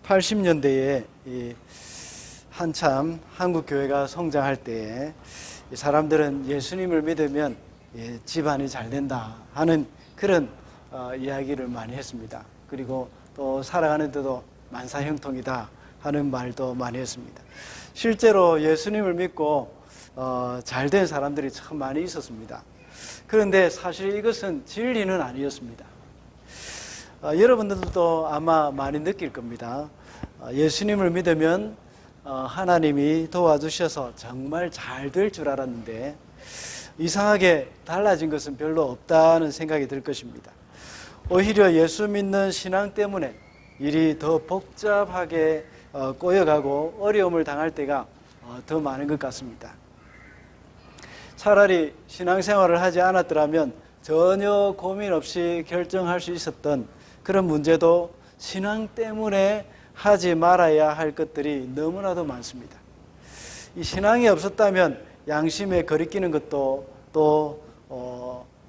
80년대에 한참 한국 교회가 성장할 때에 사람들은 예수님을 믿으면 집안이 잘 된다 하는 그런 이야기를 많이 했습니다. 그리고 또 살아가는 데도 만사형통이다 하는 말도 많이 했습니다. 실제로 예수님을 믿고 잘 된 사람들이 참 많이 있었습니다. 그런데 사실 이것은 진리는 아니었습니다. 여러분들도 아마 많이 느낄 겁니다. 예수님을 믿으면 하나님이 도와주셔서 정말 잘 될 줄 알았는데 이상하게 달라진 것은 별로 없다는 생각이 들 것입니다. 오히려 예수 믿는 신앙 때문에 일이 더 복잡하게 꼬여가고 어려움을 당할 때가 더 많은 것 같습니다. 차라리 신앙생활을 하지 않았더라면 전혀 고민 없이 결정할 수 있었던 그런 문제도 신앙 때문에 하지 말아야 할 것들이 너무나도 많습니다. 이 신앙이 없었다면 양심에 거리끼는 것도 또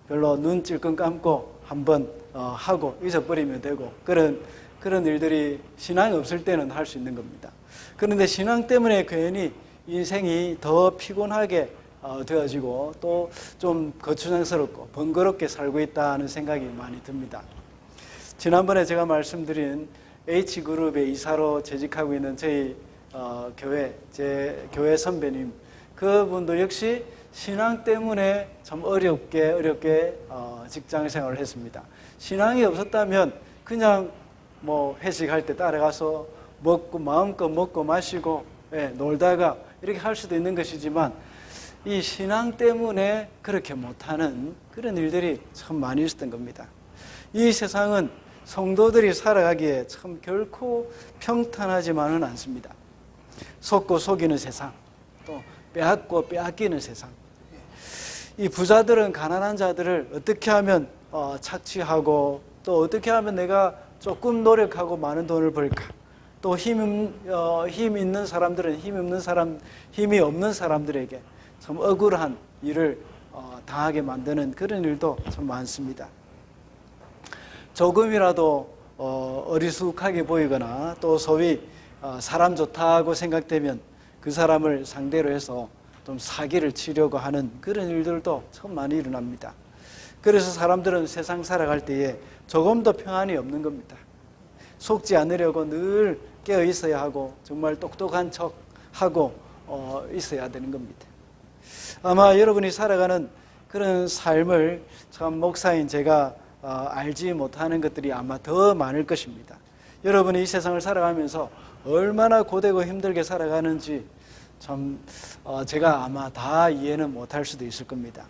별로 눈 찔끔 감고 한번 하고 잊어버리면 되고 그런 일들이 신앙이 없을 때는 할 수 있는 겁니다. 그런데 신앙 때문에 괜히 인생이 더 피곤하게 되어지고 또 좀 거추장스럽고 번거롭게 살고 있다는 생각이 많이 듭니다. 지난번에 제가 말씀드린 H그룹의 이사로 재직하고 있는 저희 제 교회 선배님, 그분도 역시 신앙 때문에 참 어렵게 직장 생활을 했습니다. 신앙이 없었다면 그냥 회식할 때 따라가서 마음껏 먹고 마시고 놀다가 이렇게 할 수도 있는 것이지만 이 신앙 때문에 그렇게 못하는 그런 일들이 참 많이 있었던 겁니다. 이 세상은 성도들이 살아가기에 참 결코 평탄하지만은 않습니다. 속고 속이는 세상, 또 빼앗고 빼앗기는 세상. 이 부자들은 가난한 자들을 어떻게 하면 착취하고 또 어떻게 하면 내가 조금 노력하고 많은 돈을 벌까? 또 힘 있는 사람들은 힘이 없는 사람들에게 참 억울한 일을 당하게 만드는 그런 일도 참 많습니다. 조금이라도 어리숙하게 보이거나 또 소위 사람 좋다고 생각되면 그 사람을 상대로 해서 좀 사기를 치려고 하는 그런 일들도 참 많이 일어납니다. 그래서 사람들은 세상 살아갈 때에 조금도 평안이 없는 겁니다. 속지 않으려고 늘 깨어 있어야 하고 정말 똑똑한 척하고 있어야 되는 겁니다. 아마 여러분이 살아가는 그런 삶을 참 목사인 제가 알지 못하는 것들이 아마 더 많을 것입니다. 여러분이 이 세상을 살아가면서 얼마나 고되고 힘들게 살아가는지 참 제가 아마 다 이해는 못할 수도 있을 겁니다.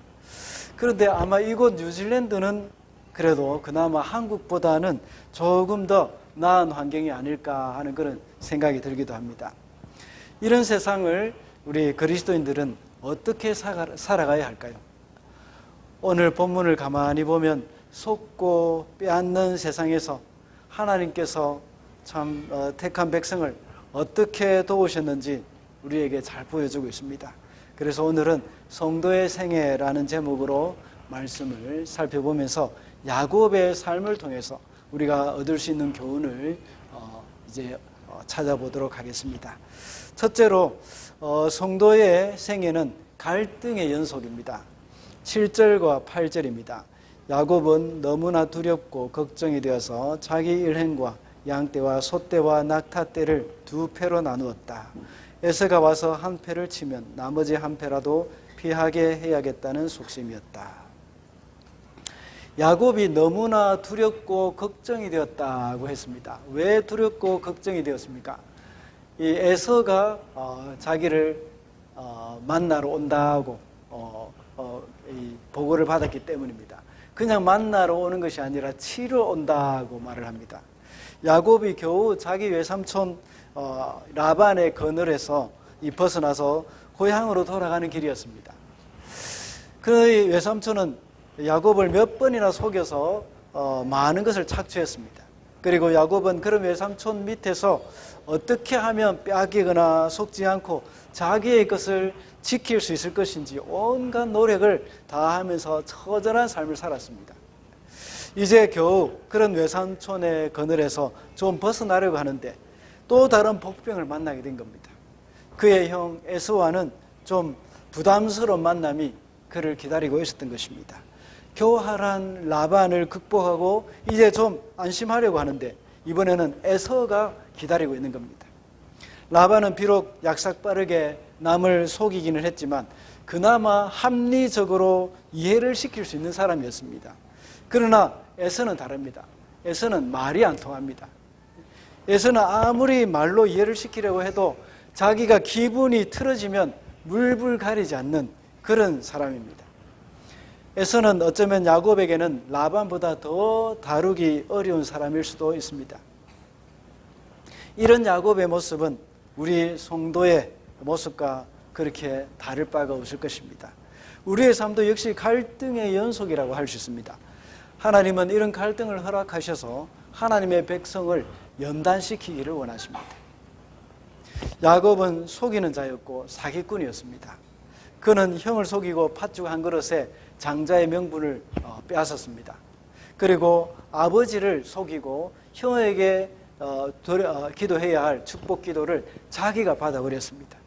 그런데 아마 이곳 뉴질랜드는 그래도 그나마 한국보다는 조금 더 나은 환경이 아닐까 하는 그런 생각이 들기도 합니다. 이런 세상을 우리 그리스도인들은 어떻게 살아가야 할까요? 오늘 본문을 가만히 보면 속고 빼앗는 세상에서 하나님께서 참 택한 백성을 어떻게 도우셨는지 우리에게 잘 보여주고 있습니다. 그래서 오늘은 성도의 생애라는 제목으로 말씀을 살펴보면서 야곱의 삶을 통해서 우리가 얻을 수 있는 교훈을 이제 찾아보도록 하겠습니다. 첫째로 성도의 생애는 갈등의 연속입니다. 7절과 8절입니다. 야곱은 너무나 두렵고 걱정이 되어서 자기 일행과 양떼와 소떼와 낙타떼를 두 패로 나누었다. 에서가 와서 한 패를 치면 나머지 한 패라도 피하게 해야겠다는 속셈이었다. 야곱이 너무나 두렵고 걱정이 되었다고 했습니다. 왜 두렵고 걱정이 되었습니까? 이 에서가 자기를 만나러 온다고 이 보고를 받았기 때문입니다. 그냥 만나러 오는 것이 아니라 치러 온다고 말을 합니다. 야곱이 겨우 자기 외삼촌 라반의 그늘에서 벗어나서 고향으로 돌아가는 길이었습니다. 그 외삼촌은 야곱을 몇 번이나 속여서 많은 것을 착취했습니다. 그리고 야곱은 그런 외삼촌 밑에서 어떻게 하면 빼앗기거나 속지 않고 자기의 것을 지킬 수 있을 것인지 온갖 노력을 다하면서 처절한 삶을 살았습니다. 이제 겨우 그런 외삼촌의 그늘에서 좀 벗어나려고 하는데 또 다른 복병을 만나게 된 겁니다. 그의 형 에서와는 좀 부담스러운 만남이 그를 기다리고 있었던 것입니다. 교활한 라반을 극복하고 이제 좀 안심하려고 하는데 이번에는 에서가 기다리고 있는 겁니다. 라반은 비록 약삭빠르게 남을 속이기는 했지만 그나마 합리적으로 이해를 시킬 수 있는 사람이었습니다. 그러나 에서는 다릅니다. 에서는 말이 안 통합니다. 에서는 아무리 말로 이해를 시키려고 해도 자기가 기분이 틀어지면 물불 가리지 않는 그런 사람입니다. 에서는 어쩌면 야곱에게는 라반보다 더 다루기 어려운 사람일 수도 있습니다. 이런 야곱의 모습은 우리 성도의 모습과 그렇게 다를 바가 없을 것입니다. 우리의 삶도 역시 갈등의 연속이라고 할 수 있습니다. 하나님은 이런 갈등을 허락하셔서 하나님의 백성을 연단시키기를 원하십니다. 야곱은 속이는 자였고 사기꾼이었습니다. 그는 형을 속이고 팥죽 한 그릇에 장자의 명분을 빼앗았습니다. 그리고 아버지를 속이고 형에게 기도해야 할 축복 기도를 자기가 받아버렸습니다.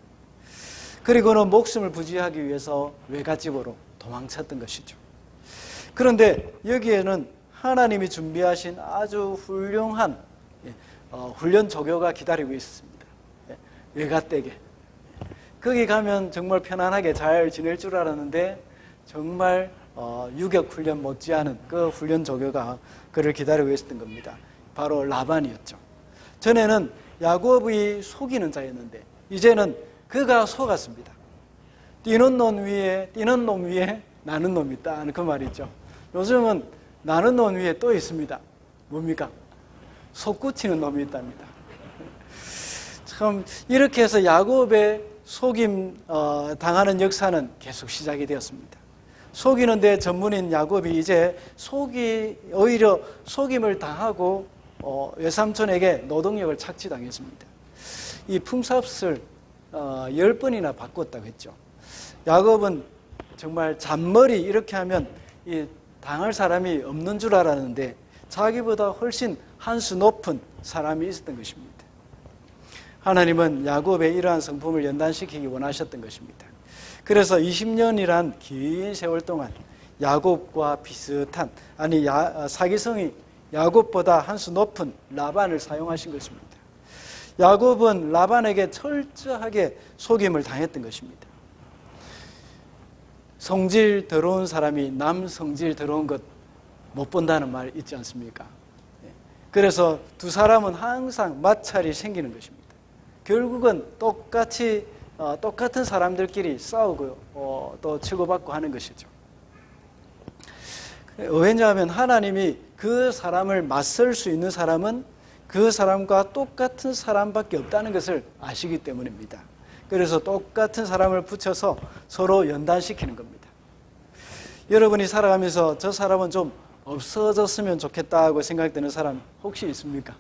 그리고는 목숨을 부지하기 위해서 외갓집으로 도망쳤던 것이죠. 그런데 여기에는 하나님이 준비하신 아주 훌륭한 훈련 조교가 기다리고 있었습니다. 외갓댁에. 거기 가면 정말 편안하게 잘 지낼 줄 알았는데 정말 유격 훈련 못지않은 그 훈련 조교가 그를 기다리고 있었던 겁니다. 바로 라반이었죠. 전에는 야곱이 속이는 자였는데 이제는 그가 속았습니다. 뛰는 놈 위에 나는 놈이 있다는 그 말이죠. 요즘은 나는 놈 위에 또 있습니다. 뭡니까? 속구치는 놈이 있답니다. 참 이렇게 해서 야곱의 속임 당하는 역사는 계속 시작이 되었습니다. 속이는 데 전문인 야곱이 이제 오히려 속임을 당하고 외삼촌에게 노동력을 착취당했습니다. 이 품삯을 10번이나 바꿨다고 했죠. 야곱은 정말 잔머리 이렇게 하면 이 당할 사람이 없는 줄 알았는데 자기보다 훨씬 한 수 높은 사람이 있었던 것입니다. 하나님은 야곱의 이러한 성품을 연단시키기 원하셨던 것입니다. 그래서 20년이란 긴 세월 동안 야곱과 비슷한 사기성이 야곱보다 한 수 높은 라반을 사용하신 것입니다. 야곱은 라반에게 철저하게 속임을 당했던 것입니다. 성질 더러운 사람이 남 성질 더러운 것 못 본다는 말 있지 않습니까? 그래서 두 사람은 항상 마찰이 생기는 것입니다. 결국은 똑같은 사람들끼리 싸우고 또 치고받고 하는 것이죠. 왜냐하면 하나님이 그 사람을 맞설 수 있는 사람은 그 사람과 똑같은 사람밖에 없다는 것을 아시기 때문입니다. 그래서 똑같은 사람을 붙여서 서로 연단시키는 겁니다. 여러분이 살아가면서 저 사람은 좀 없어졌으면 좋겠다고 생각되는 사람 혹시 있습니까?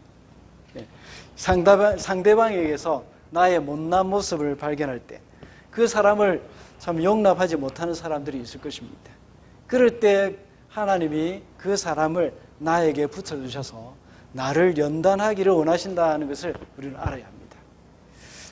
상대방에게서 나의 못난 모습을 발견할 때 그 사람을 참 용납하지 못하는 사람들이 있을 것입니다. 그럴 때 하나님이 그 사람을 나에게 붙여주셔서 나를 연단하기를 원하신다는 것을 우리는 알아야 합니다.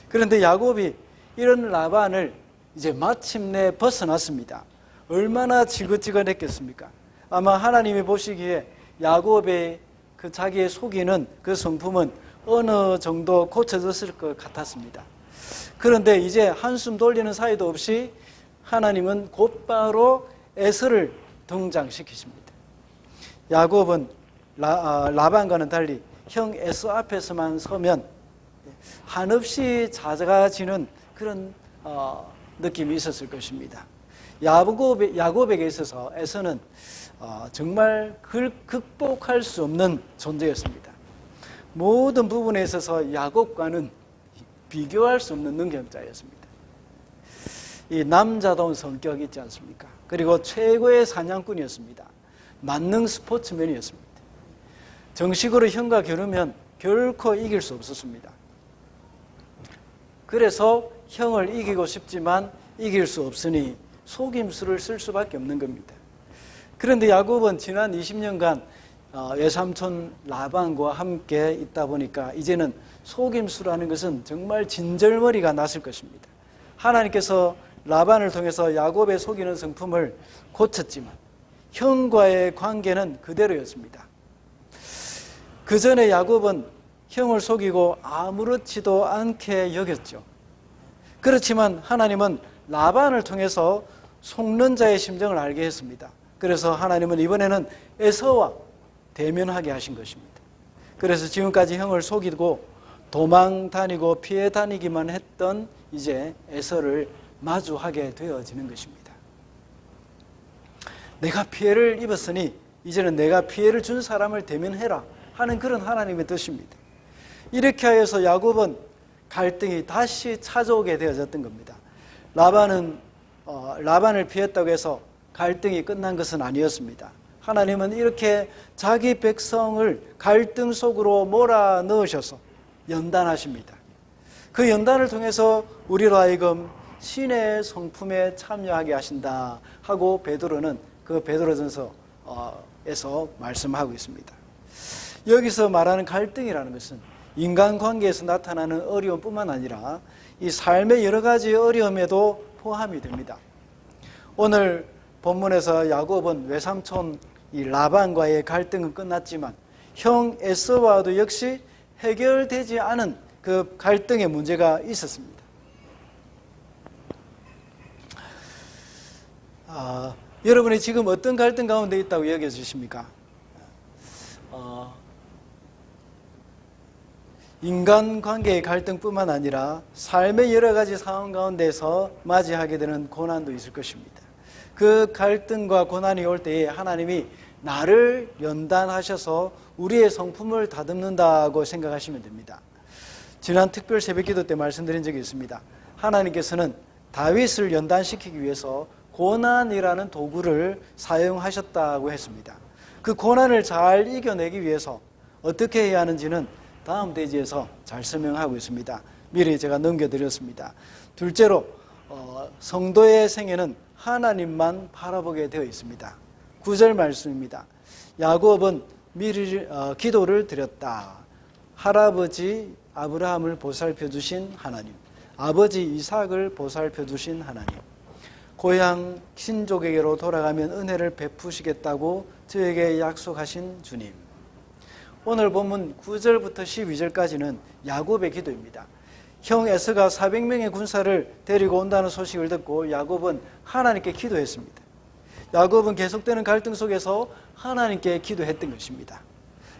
그런데 야곱이 이런 라반을 이제 마침내 벗어났습니다. 얼마나 지긋지긋했겠습니까? 아마 하나님이 보시기에 야곱의 그 자기의 속이는 그 성품은 어느 정도 고쳐졌을 것 같았습니다. 그런데 이제 한숨 돌리는 사이도 없이 하나님은 곧바로 에서를 등장시키십니다. 야곱은 라반과는 달리 형 에서 앞에서만 서면 한없이 작아지는 그런 느낌이 있었을 것입니다. 야곱에게 있어서 에서는 정말 극복할 수 없는 존재였습니다. 모든 부분에 있어서 야곱과는 비교할 수 없는 능력자였습니다. 이 남자다운 성격 있지 않습니까? 그리고 최고의 사냥꾼이었습니다. 만능 스포츠맨이었습니다. 정식으로 형과 겨루면 결코 이길 수 없었습니다. 그래서 형을 이기고 싶지만 이길 수 없으니 속임수를 쓸 수밖에 없는 겁니다. 그런데 야곱은 지난 20년간 외삼촌 라반과 함께 있다 보니까 이제는 속임수라는 것은 정말 진절머리가 났을 것입니다. 하나님께서 라반을 통해서 야곱의 속이는 성품을 고쳤지만 형과의 관계는 그대로였습니다. 그 전에 야곱은 형을 속이고 아무렇지도 않게 여겼죠. 그렇지만 하나님은 라반을 통해서 속는 자의 심정을 알게 했습니다. 그래서 하나님은 이번에는 에서와 대면하게 하신 것입니다. 그래서 지금까지 형을 속이고 도망 다니고 피해 다니기만 했던 이제 에서를 마주하게 되어지는 것입니다. 내가 피해를 입었으니 이제는 내가 피해를 준 사람을 대면해라 하는 그런 하나님의 뜻입니다. 이렇게 하여서 야곱은 갈등이 다시 찾아오게 되어졌던 겁니다. 라반을 피했다고 해서 갈등이 끝난 것은 아니었습니다. 하나님은 이렇게 자기 백성을 갈등 속으로 몰아넣으셔서 연단하십니다. 그 연단을 통해서 우리로 하여금 신의 성품에 참여하게 하신다 하고 베드로는 그 베드로전서에서 말씀하고 있습니다. 여기서 말하는 갈등이라는 것은 인간관계에서 나타나는 어려움뿐만 아니라 이 삶의 여러 가지 어려움에도 포함이 됩니다. 오늘 본문에서 야곱은 외삼촌 이 라반과의 갈등은 끝났지만 형 에서와도 역시 해결되지 않은 그 갈등의 문제가 있었습니다. 여러분이 지금 어떤 갈등 가운데 있다고 여겨지십니까? 인간관계의 갈등뿐만 아니라 삶의 여러 가지 상황 가운데서 맞이하게 되는 고난도 있을 것입니다. 그 갈등과 고난이 올 때에 하나님이 나를 연단하셔서 우리의 성품을 다듬는다고 생각하시면 됩니다. 지난 특별 새벽기도 때 말씀드린 적이 있습니다. 하나님께서는 다윗을 연단시키기 위해서 고난이라는 도구를 사용하셨다고 했습니다. 그 고난을 잘 이겨내기 위해서 어떻게 해야 하는지는 다음 페이지에서 잘 설명하고 있습니다. 미리 제가 넘겨드렸습니다. 둘째로 성도의 생애는 하나님만 바라보게 되어 있습니다. 9절 말씀입니다. 야곱은 미리 기도를 드렸다. 할아버지 아브라함을 보살펴 주신 하나님, 아버지 이삭을 보살펴 주신 하나님, 고향 친족에게로 돌아가면 은혜를 베푸시겠다고 저에게 약속하신 주님. 오늘 본문 9절부터 12절까지는 야곱의 기도입니다. 형 에서가 400명의 군사를 데리고 온다는 소식을 듣고 야곱은 하나님께 기도했습니다. 야곱은 계속되는 갈등 속에서 하나님께 기도했던 것입니다.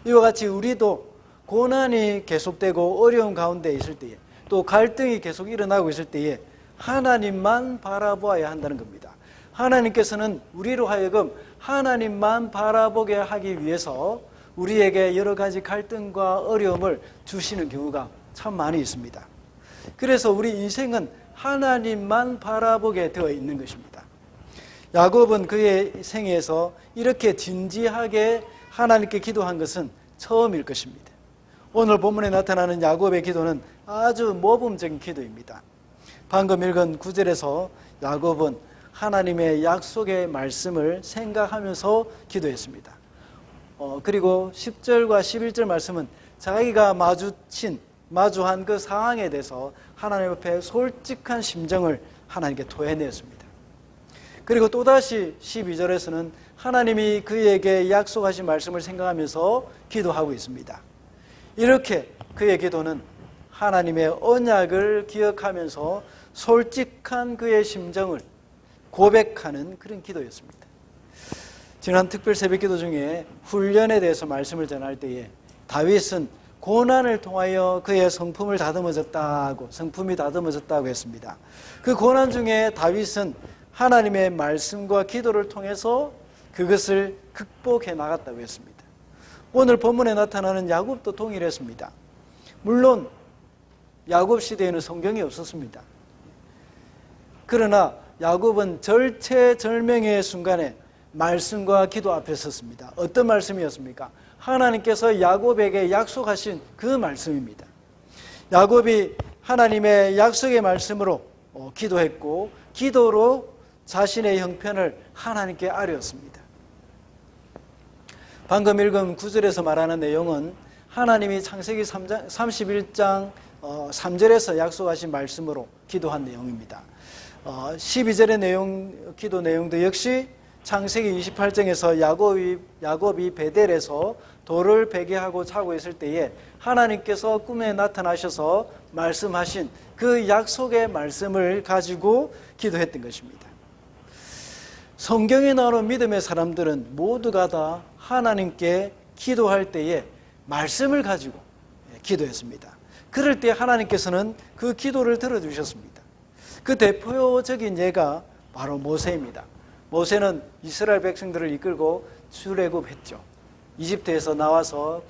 이와 같이 우리도 고난이 계속되고 어려운 가운데 있을 때에 또 갈등이 계속 일어나고 있을 때에 하나님만 바라보아야 한다는 겁니다. 하나님께서는 우리로 하여금 하나님만 바라보게 하기 위해서 우리에게 여러 가지 갈등과 어려움을 주시는 경우가 참 많이 있습니다. 그래서 우리 인생은 하나님만 바라보게 되어 있는 것입니다. 야곱은 그의 생애에서 이렇게 진지하게 하나님께 기도한 것은 처음일 것입니다. 오늘 본문에 나타나는 야곱의 기도는 아주 모범적인 기도입니다. 방금 읽은 9절에서 야곱은 하나님의 약속의 말씀을 생각하면서 기도했습니다. 그리고 10절과 11절 말씀은 자기가 마주한 그 상황에 대해서 하나님 앞에 솔직한 심정을 하나님께 토해내었습니다. 그리고 또다시 12절에서는 하나님이 그에게 약속하신 말씀을 생각하면서 기도하고 있습니다. 이렇게 그의 기도는 하나님의 언약을 기억하면서 솔직한 그의 심정을 고백하는 그런 기도였습니다. 지난 특별 새벽기도 중에 훈련에 대해서 말씀을 전할 때에 다윗은 고난을 통하여 그의 성품이 다듬어졌다고 했습니다. 그 고난 중에 다윗은 하나님의 말씀과 기도를 통해서 그것을 극복해 나갔다고 했습니다. 오늘 본문에 나타나는 야곱도 동일했습니다. 물론 야곱 시대에는 성경이 없었습니다. 그러나 야곱은 절체절명의 순간에 말씀과 기도 앞에 섰습니다. 어떤 말씀이었습니까? 하나님께서 야곱에게 약속하신 그 말씀입니다. 야곱이 하나님의 약속의 말씀으로 기도했고 기도로 자신의 형편을 하나님께 아뢰었습니다. 방금 읽은 9절에서 말하는 내용은 하나님이 창세기 31장 3절에서 약속하신 말씀으로 기도한 내용입니다. 12절의 기도 내용도 역시 창세기 28장에서 야곱이 베델에서 돌을 베개하고 자고 있을 때에 하나님께서 꿈에 나타나셔서 말씀하신 그 약속의 말씀을 가지고 기도했던 것입니다. 성경에 나오는 믿음의 사람들은 모두가 다 하나님께 기도할 때에 말씀을 가지고 기도했습니다. 그럴 때 하나님께서는 그 기도를 들어주셨습니다. 그 대표적인 예가 바로 모세입니다. 모세는 이스라엘 백성들을 이끌고 출애굽했죠. 이집트에서 나와서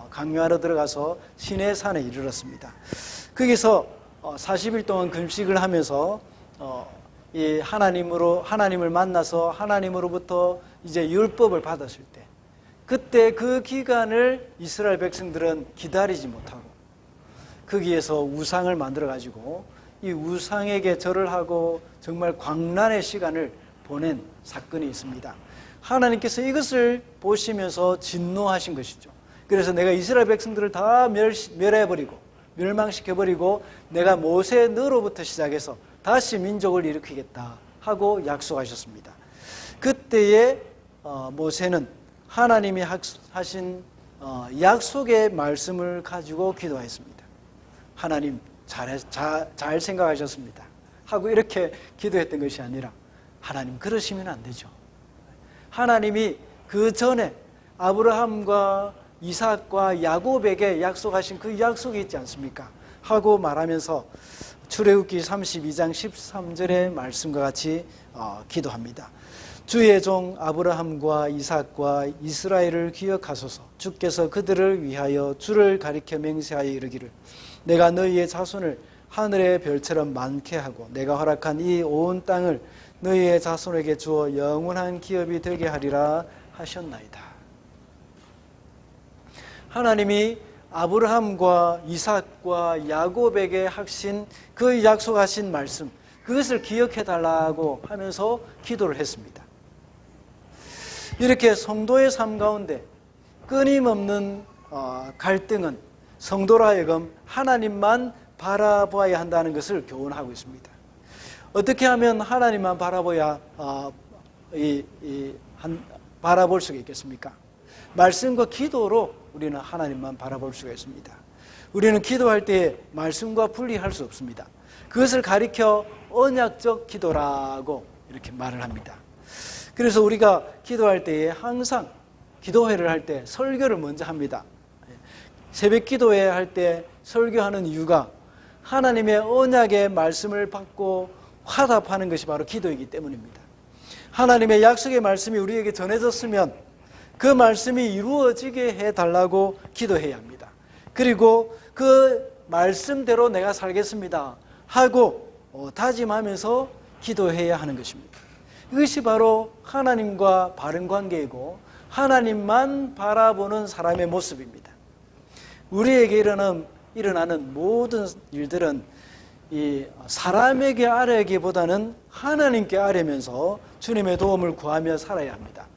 광야로 들어가서 시내산에 이르렀습니다. 거기서 40일 동안 금식을 하면서 이 하나님을 만나서 하나님으로부터 이제 율법을 받았을 때, 그때 그 기간을 이스라엘 백성들은 기다리지 못하고 거기에서 우상을 만들어 가지고 이 우상에게 절을 하고 정말 광란의 시간을 보낸 사건이 있습니다. 하나님께서 이것을 보시면서 진노하신 것이죠. 그래서 내가 이스라엘 백성들을 다 멸해버리고 멸망시켜버리고 내가 모세 너로부터 시작해서 다시 민족을 일으키겠다 하고 약속하셨습니다. 그때에 모세는 하나님이 하신 약속의 말씀을 가지고 기도했습니다. 하나님 잘 생각하셨습니다 하고 이렇게 기도했던 것이 아니라, 하나님 그러시면 안 되죠. 하나님이 그 전에 아브라함과 이삭과 야곱에게 약속하신 그 약속이 있지 않습니까? 하고 말하면서 출애굽기 32장 13절의 말씀과 같이 기도합니다. 주의 종 아브라함과 이삭과 이스라엘을 기억하소서. 주께서 그들을 위하여 주를 가리켜 맹세하여 이르기를, 내가 너희의 자손을 하늘의 별처럼 많게 하고 내가 허락한 이 온 땅을 너희의 자손에게 주어 영원한 기업이 되게 하리라 하셨나이다. 하나님이 아브라함과 이삭과 야곱에게 하신 그 약속하신 말씀, 그것을 기억해 달라고 하면서 기도를 했습니다. 이렇게 성도의 삶 가운데 끊임없는 갈등은 성도로 하여금 하나님만 바라보아야 한다는 것을 교훈하고 있습니다. 어떻게 하면 하나님만 바라볼 수가 있겠습니까? 말씀과 기도로 우리는 하나님만 바라볼 수가 있습니다. 우리는 기도할 때 말씀과 분리할 수 없습니다. 그것을 가리켜 언약적 기도라고 이렇게 말을 합니다. 그래서 우리가 기도할 때에 항상 기도회를 할 때 설교를 먼저 합니다. 새벽 기도회 할 때 설교하는 이유가 하나님의 언약의 말씀을 받고 화답하는 것이 바로 기도이기 때문입니다. 하나님의 약속의 말씀이 우리에게 전해졌으면 그 말씀이 이루어지게 해달라고 기도해야 합니다. 그리고 그 말씀대로 내가 살겠습니다 하고 다짐하면서 기도해야 하는 것입니다. 이것이 바로 하나님과 바른 관계이고 하나님만 바라보는 사람의 모습입니다. 우리에게 일어나는 모든 일들은 이 사람에게 아뢰기보다는 하나님께 아뢰면서 주님의 도움을 구하며 살아야 합니다.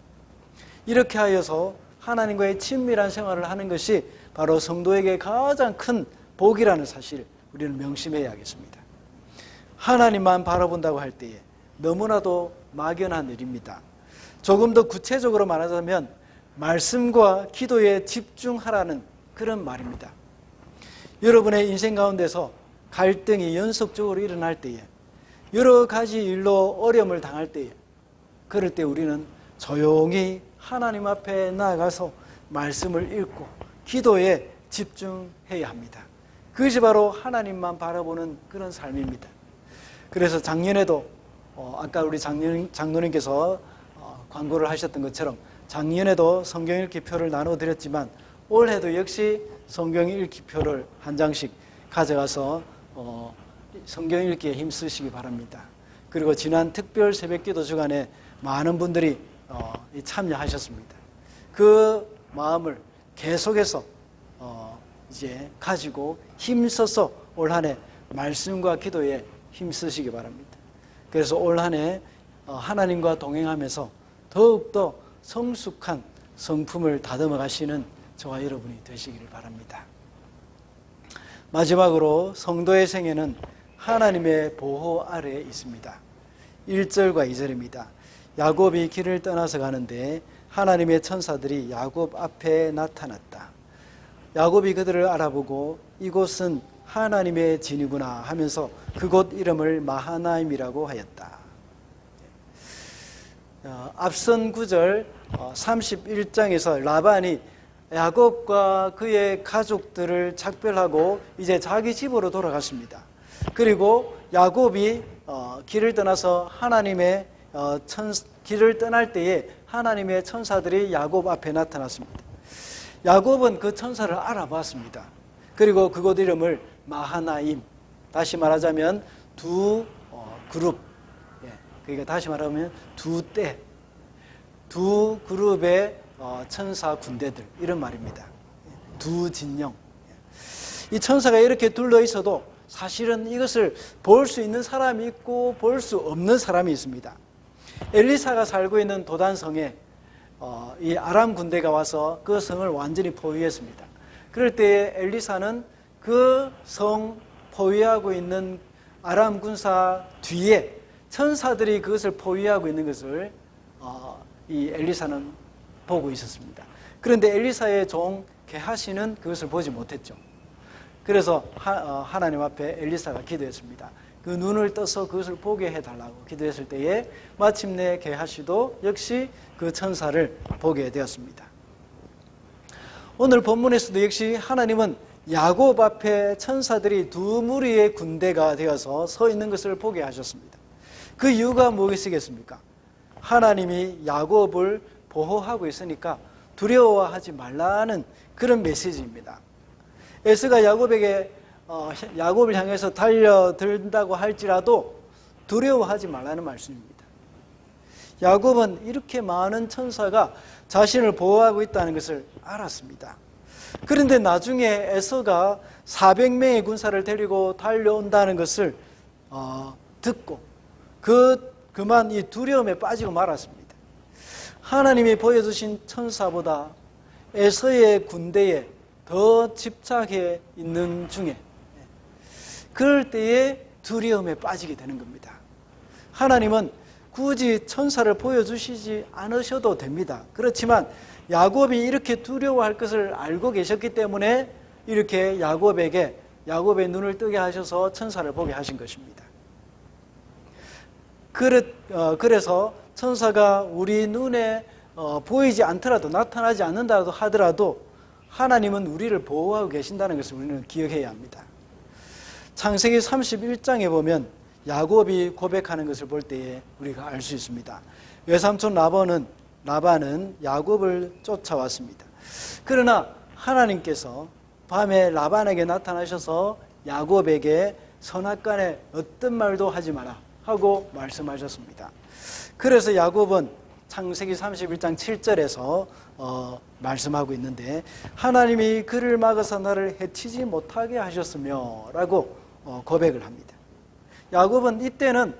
이렇게 하여서 하나님과의 친밀한 생활을 하는 것이 바로 성도에게 가장 큰 복이라는 사실, 우리는 명심해야겠습니다. 하나님만 바라본다고 할 때에 너무나도 막연한 일입니다. 조금 더 구체적으로 말하자면 말씀과 기도에 집중하라는 그런 말입니다. 여러분의 인생 가운데서 갈등이 연속적으로 일어날 때에, 여러 가지 일로 어려움을 당할 때에, 그럴 때 우리는 조용히 하나님 앞에 나아가서 말씀을 읽고 기도에 집중해야 합니다. 그것이 바로 하나님만 바라보는 그런 삶입니다. 그래서 작년에도 아까 우리 장로님께서 광고를 하셨던 것처럼 작년에도 성경 읽기표를 나눠드렸지만 올해도 역시 성경 읽기표를 한 장씩 가져가서 성경 읽기에 힘쓰시기 바랍니다. 그리고 지난 특별 새벽기도 주간에 많은 분들이 참여하셨습니다. 그 마음을 계속해서 이제 가지고 힘써서 올 한 해 말씀과 기도에 힘쓰시기 바랍니다. 그래서 올 한 해 하나님과 동행하면서 더욱더 성숙한 성품을 다듬어 가시는 저와 여러분이 되시기를 바랍니다. 마지막으로 성도의 생애는 하나님의 보호 아래에 있습니다. 1절과 2절입니다. 야곱이 길을 떠나서 가는데 하나님의 천사들이 야곱 앞에 나타났다. 야곱이 그들을 알아보고 이곳은 하나님의 진이구나 하면서 그곳 이름을 마하나임이라고 하였다. 앞선 구절 31장에서 라반이 야곱과 그의 가족들을 작별하고 이제 자기 집으로 돌아갔습니다. 그리고 야곱이 길을 떠나서 길을 떠날 때에 하나님의 천사들이 야곱 앞에 나타났습니다. 야곱은 그 천사를 알아봤습니다. 그리고 그곳 이름을 마하나임, 다시 말하자면 두 그룹, 그러니까 다시 말하면 두 그룹의 천사 군대들, 이런 말입니다. 두 진영. 이 천사가 이렇게 둘러 있어도 사실은 이것을 볼 수 있는 사람이 있고 볼 수 없는 사람이 있습니다. 엘리사가 살고 있는 도단성에 이 아람 군대가 와서 그 성을 완전히 포위했습니다. 그럴 때에 엘리사는 그 성 포위하고 있는 아람 군사 뒤에 천사들이 그것을 포위하고 있는 것을 이 엘리사는 보고 있었습니다. 그런데 엘리사의 종 게하시는 그것을 보지 못했죠. 그래서 하나님 앞에 엘리사가 기도했습니다. 그 눈을 떠서 그것을 보게 해달라고 기도했을 때에 마침내 게하시도 역시 그 천사를 보게 되었습니다. 오늘 본문에서도 역시 하나님은 야곱 앞에 천사들이 두 무리의 군대가 되어서 서 있는 것을 보게 하셨습니다. 그 이유가 무엇이겠습니까? 하나님이 야곱을 보호하고 있으니까 두려워하지 말라는 그런 메시지입니다. 에서가 야곱을 향해서 달려들다고 할지라도 두려워하지 말라는 말씀입니다. 야곱은 이렇게 많은 천사가 자신을 보호하고 있다는 것을 알았습니다. 그런데 나중에 에서가 400명의 군사를 데리고 달려온다는 것을 듣고 그만 이 두려움에 빠지고 말았습니다. 하나님이 보여주신 천사보다 에서의 군대에 더 집착해 있는 중에 그럴 때에 두려움에 빠지게 되는 겁니다. 하나님은 굳이 천사를 보여주시지 않으셔도 됩니다. 그렇지만 야곱이 이렇게 두려워할 것을 알고 계셨기 때문에 이렇게 야곱의 눈을 뜨게 하셔서 천사를 보게 하신 것입니다. 그래서 천사가 우리 눈에 보이지 않더라도, 나타나지 않는다고 하더라도 하나님은 우리를 보호하고 계신다는 것을 우리는 기억해야 합니다. 창세기 31장에 보면 야곱이 고백하는 것을 볼 때에 우리가 알 수 있습니다. 외삼촌 라반은 야곱을 쫓아왔습니다. 그러나 하나님께서 밤에 라반에게 나타나셔서 야곱에게 선악간에 어떤 말도 하지 마라 하고 말씀하셨습니다. 그래서 야곱은 창세기 31장 7절에서 말씀하고 있는데 하나님이 그를 막아서 나를 해치지 못하게 하셨으며 라고 고백을 합니다. 야곱은 이때는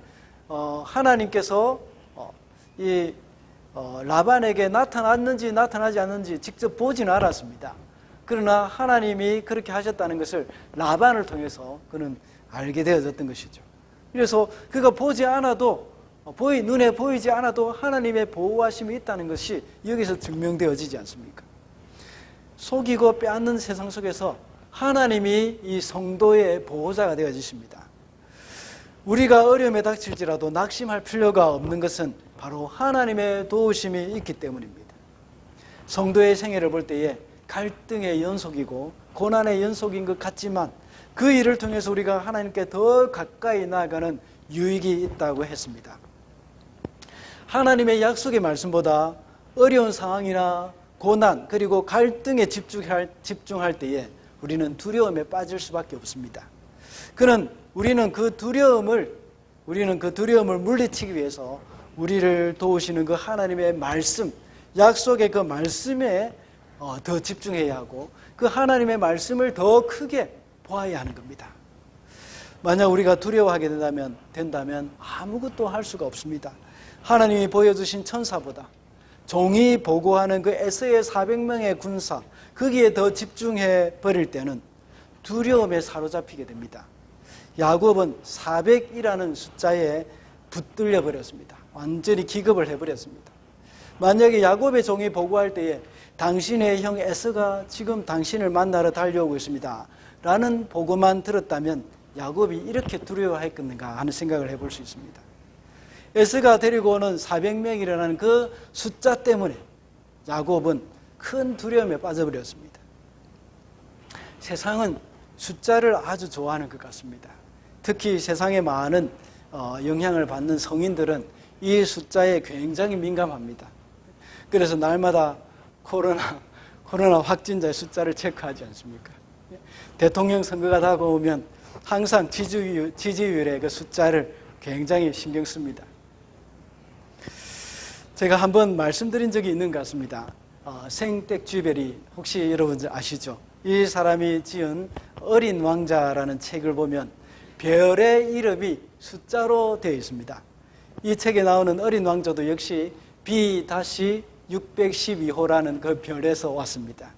하나님께서 라반에게 나타났는지 나타나지 않는지 직접 보지는 않았습니다. 그러나 하나님이 그렇게 하셨다는 것을 라반을 통해서 그는 알게 되어졌던 것이죠. 그래서 그가 눈에 보이지 않아도 하나님의 보호하심이 있다는 것이 여기서 증명되어지지 않습니까? 속이고 빼앗는 세상 속에서 하나님이 이 성도의 보호자가 되어지십니다. 우리가 어려움에 닥칠지라도 낙심할 필요가 없는 것은 바로 하나님의 도우심이 있기 때문입니다. 성도의 생애를 볼 때에 갈등의 연속이고 고난의 연속인 것 같지만 그 일을 통해서 우리가 하나님께 더 가까이 나아가는 유익이 있다고 했습니다. 하나님의 약속의 말씀보다 어려운 상황이나 고난 그리고 갈등에 집중할 때에 우리는 두려움에 빠질 수밖에 없습니다. 우리는 그 두려움을 물리치기 위해서 우리를 도우시는 그 하나님의 말씀, 약속의 그 말씀에 더 집중해야 하고 그 하나님의 말씀을 더 크게 보아야 하는 겁니다. 만약 우리가 두려워하게 된다면 아무것도 할 수가 없습니다. 하나님이 보여주신 천사보다 종이 보고하는 그 에서의 400명의 군사, 거기에 더 집중해 버릴 때는 두려움에 사로잡히게 됩니다. 야곱은 400이라는 숫자에 붙들려 버렸습니다. 완전히 기겁을 해버렸습니다. 만약에 야곱의 종이 보고할 때에 당신의 형 에서가 지금 당신을 만나러 달려오고 있습니다 라는 보고만 들었다면 야곱이 이렇게 두려워했겠는가 하는 생각을 해볼 수 있습니다. 에서가 데리고 오는 400명이라는 그 숫자 때문에 야곱은 큰 두려움에 빠져버렸습니다. 세상은 숫자를 아주 좋아하는 것 같습니다. 특히 세상에 많은 영향을 받는 성인들은 이 숫자에 굉장히 민감합니다. 그래서 날마다 코로나 확진자의 숫자를 체크하지 않습니까? 대통령 선거가 다가오면 항상 지지율의 그 숫자를 굉장히 신경 씁니다. 제가 한번 말씀드린 적이 있는 것 같습니다. 생텍쥐베리 혹시 여러분 아시죠? 이 사람이 지은 어린 왕자라는 책을 보면 별의 이름이 숫자로 되어 있습니다. 이 책에 나오는 어린 왕자도 역시 B-612호라는 그 별에서 왔습니다.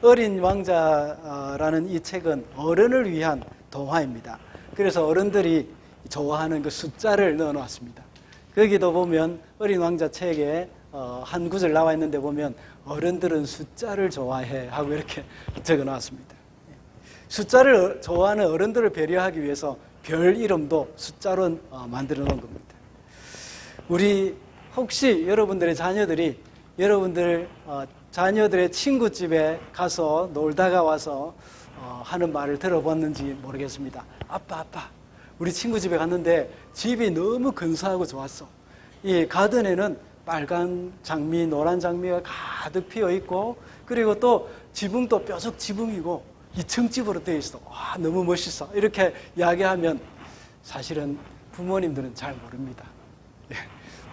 어린 왕자라는 이 책은 어른을 위한 동화입니다. 그래서 어른들이 좋아하는 그 숫자를 넣어놨습니다. 거기도 보면 어린 왕자 책에 한 구절 나와 있는데 보면 어른들은 숫자를 좋아해 하고 이렇게 적어놨습니다. 숫자를 좋아하는 어른들을 배려하기 위해서 별 이름도 숫자로 만들어 놓은 겁니다. 우리 혹시 여러분들의 자녀들이 여러분들 자녀들의 친구집에 가서 놀다가 와서 하는 말을 들어봤는지 모르겠습니다. 아빠 우리 친구 집에 갔는데 집이 너무 근사하고 좋았어. 이 가든에는 빨간 장미, 노란 장미가 가득 피어 있고 그리고 또 지붕도 뾰족 지붕이고 2층 집으로 되어 있어. 와, 너무 멋있어. 이렇게 이야기하면 사실은 부모님들은 잘 모릅니다.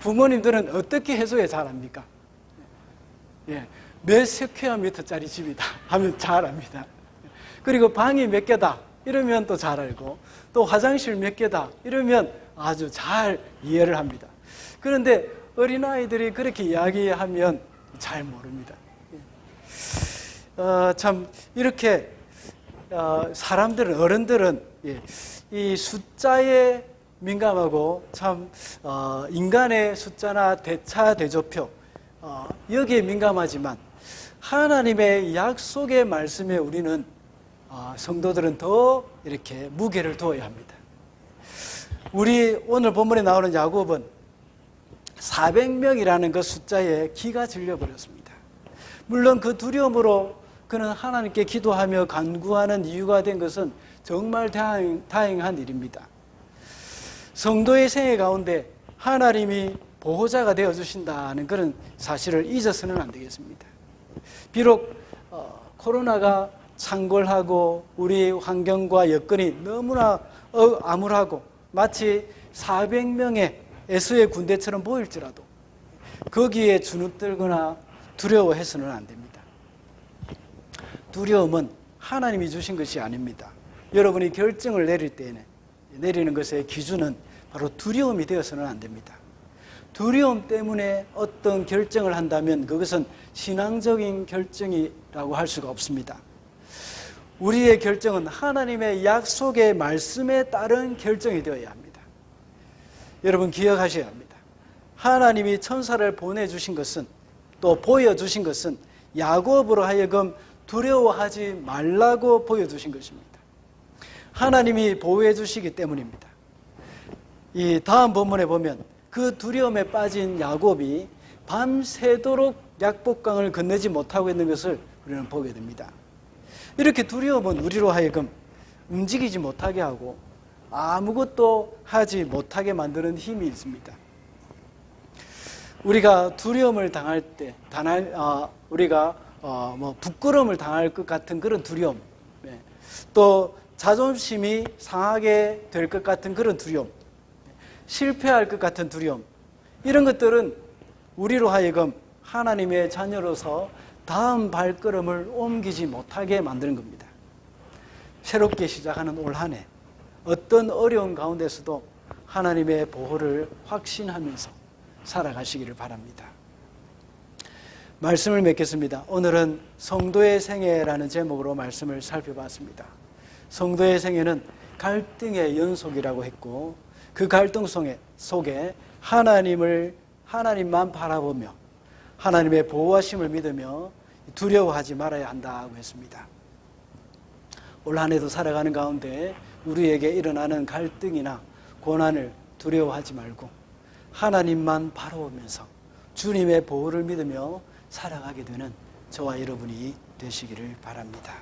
부모님들은 어떻게 해줘야 잘 압니까? 몇 스퀘어 미터짜리 집이다 하면 잘 압니다. 그리고 방이 몇 개다 이러면 또 잘 알고 또 화장실 몇 개다 이러면 아주 잘 이해를 합니다. 그런데 어린아이들이 그렇게 이야기하면 잘 모릅니다. 참 이렇게 사람들은 어른들은 이 숫자에 민감하고 참 인간의 숫자나 대차 대조표 여기에 민감하지만 하나님의 약속의 말씀에 우리는 성도들은 더 이렇게 무게를 두어야 합니다. 우리 오늘 본문에 나오는 야곱은 400명이라는 그 숫자에 기가 질려버렸습니다. 물론 그 두려움으로 그는 하나님께 기도하며 간구하는 이유가 된 것은 정말 다행한 일입니다. 성도의 생애 가운데 하나님이 보호자가 되어주신다는 그런 사실을 잊어서는 안 되겠습니다. 비록 코로나가 창궐하고 우리 환경과 여건이 너무나 암울하고 마치 400명의 에서의 군대처럼 보일지라도 거기에 주눅들거나 두려워해서는 안 됩니다. 두려움은 하나님이 주신 것이 아닙니다. 여러분이 결정을 내릴 때에는 내리는 것의 기준은 바로 두려움이 되어서는 안 됩니다. 두려움 때문에 어떤 결정을 한다면 그것은 신앙적인 결정이라고 할 수가 없습니다. 우리의 결정은 하나님의 약속의 말씀에 따른 결정이 되어야 합니다. 여러분 기억하셔야 합니다. 하나님이 천사를 보내주신 것은 또 보여주신 것은 야곱으로 하여금 두려워하지 말라고 보여주신 것입니다. 하나님이 보호해 주시기 때문입니다. 이 다음 본문에 보면 그 두려움에 빠진 야곱이 밤새도록 약복강을 건너지 못하고 있는 것을 우리는 보게 됩니다. 이렇게 두려움은 우리로 하여금 움직이지 못하게 하고 아무것도 하지 못하게 만드는 힘이 있습니다. 우리가 두려움을 당할 때, 우리가 부끄러움을 당할 것 같은 그런 두려움, 또 자존심이 상하게 될 것 같은 그런 두려움, 실패할 것 같은 두려움, 이런 것들은 우리로 하여금 하나님의 자녀로서 다음 발걸음을 옮기지 못하게 만드는 겁니다. 새롭게 시작하는 올 한 해 어떤 어려운 가운데서도 하나님의 보호를 확신하면서 살아가시기를 바랍니다. 말씀을 맺겠습니다. 오늘은 성도의 생애라는 제목으로 말씀을 살펴봤습니다. 성도의 생애는 갈등의 연속이라고 했고, 그 갈등 속에 하나님만 바라보며 하나님의 보호하심을 믿으며 두려워하지 말아야 한다고 했습니다. 올 한 해도 살아가는 가운데 우리에게 일어나는 갈등이나 고난을 두려워하지 말고 하나님만 바라보면서 주님의 보호를 믿으며 살아가게 되는 저와 여러분이 되시기를 바랍니다.